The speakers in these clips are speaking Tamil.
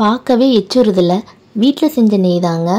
பார்க்கவே எச்சுறுதில்ல. வீட்டில் செஞ்ச நெய் தாங்க.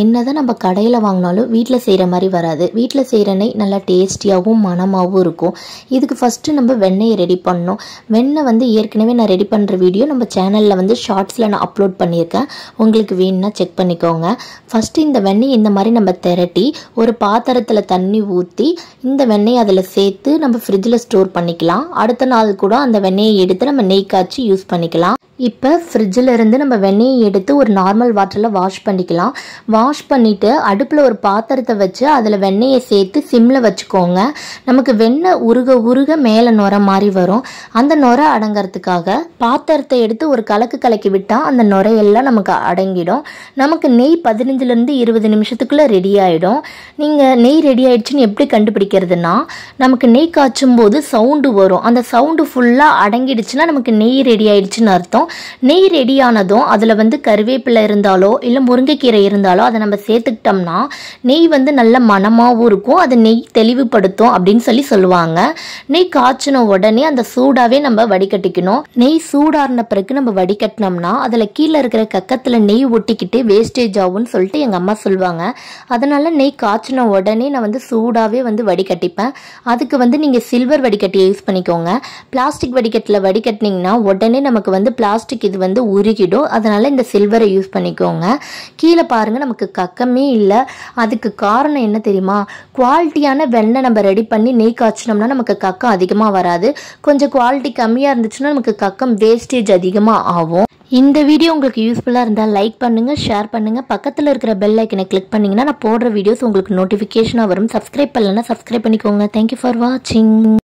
என்னதான் நம்ம கடையில் வாங்கினாலும் வீட்டில் செய்கிற மாதிரி வராது. வீட்டில் செய்கிற நெய் நல்லா டேஸ்டியாகவும் மணமாகவும் இருக்கும். இதுக்கு ஃபஸ்ட்டு நம்ம வெண்ணெயை ரெடி பண்ணணும். வெண்ணெய் ஏற்கனவே நான் ரெடி பண்ணுற வீடியோ நம்ம சேனலில் ஷார்ட்ஸில் நான் அப்லோட் பண்ணியிருக்கேன். உங்களுக்கு வேணும்னா செக் பண்ணிக்கோங்க. ஃபஸ்ட்டு இந்த வெண்ணெய் இந்த மாதிரி நம்ம திரட்டி ஒரு பாத்திரத்தில் தண்ணி ஊற்றி இந்த வெண்ணெய் அதில் சேர்த்து நம்ம ஃப்ரிட்ஜில் ஸ்டோர் பண்ணிக்கலாம். அடுத்த நாள் கூட அந்த வெண்ணெயை எடுத்து நம்ம நெய் காய்ச்சி யூஸ் பண்ணிக்கலாம். இப்போ ஃப்ரிட்ஜில் இருந்து நம்ம வெண்ணெயை எடுத்து ஒரு நார்மல் வாட்டரில் வாஷ் பண்ணிக்கலாம். வாஷ் பண்ணிவிட்டு அடுப்பில் ஒரு பாத்திரத்தை வச்சு அதில் வெண்ணெயை சேர்த்து சிம்மில் வச்சுக்கோங்க. நமக்கு வெண்ணெய் உருக உருக மேலே நுர மாதிரி வரும். அந்த நுர அடங்கிறதுக்காக பாத்திரத்தை எடுத்து ஒரு கலக்கி விட்டால் அந்த நுரையெல்லாம் நமக்கு அடங்கிடும். நமக்கு நெய் 15லேருந்து 20 நிமிஷத்துக்குள்ளே ரெடி ஆகிடும். நீங்கள் நெய் ரெடி ஆகிடுச்சின்னு எப்படி கண்டுபிடிக்கிறதுனா, நமக்கு நெய் காய்ச்சும் போது சவுண்டு வரும். அந்த சவுண்டு ஃபுல்லாக அடங்கிடுச்சுன்னா நமக்கு நெய் ரெடி ஆகிடுச்சின்னு அர்த்தம். நெய் ரெடியானதும் அதில் கருவேப்பிலை இருந்தாலோ இல்லை முருங்கைக்கீரை இருந்தாலோ அதை நம்ம சேர்த்துக்கிட்டோம்னா நெய் நல்ல மணமாகவும் இருக்கும். அது நெய் தெளிவுபடுத்தும் அப்படின்னு சொல்லுவாங்க. நெய் காய்ச்சின உடனே அந்த சூடாகவே நம்ம வடிகட்டிக்கணும். நெய் சூடாறின பிறகு நம்ம வடிகட்டினோம்னா அதில் கீழே இருக்கிற கக்கத்தில் நெய் ஒட்டிக்கிட்டு வேஸ்டேஜ் ஆகும்னு சொல்லிட்டு எங்கள் அம்மா சொல்லுவாங்க. அதனால நெய் காய்ச்சின உடனே நான் சூடாகவே வடிகட்டிப்பேன். அதுக்கு நீங்கள் சில்வர் வடிகட்டியை யூஸ் பண்ணிக்கோங்க. பிளாஸ்டிக் வடிகட்டில் வடிகட்டினீங்கன்னா உடனே நமக்கு பிளாஸ்டிக் இது உருகிடும். அதனால இந்த சில்வரை யூஸ் பண்ணிக்கோங்க. கீழே பாருங்க, நமக்கு கக்கமே இல்லை. அதுக்கு காரணம் என்ன தெரியுமா? குவாலிட்டியான வெண்ணெய் நம்ம ரெடி பண்ணி நெய் காய்ச்சினோம்னா நமக்கு கக்கம் அதிகமாக வராது. கொஞ்சம் குவாலிட்டி கம்மியாக இருந்துச்சுன்னா நமக்கு கக்கம் வேஸ்டேஜ் அதிகமாக ஆகும். இந்த வீடியோ உங்களுக்கு யூஸ்ஃபுல்லாக இருந்தால் லைக் பண்ணுங்கள், ஷேர் பண்ணுங்கள். பக்கத்தில் இருக்கிற பெல் ஐக்கனை கிளிக் பண்ணிங்கன்னா நான் போடுற வீடியோஸ் உங்களுக்கு நோட்டிஃபிகேஷனாக வரும். சப்ஸ்கிரைப் பண்ணலைன்னா சப்ஸ்கிரைப் பண்ணிக்கோங்க. தேங்க்யூ ஃபார் வாட்சிங்.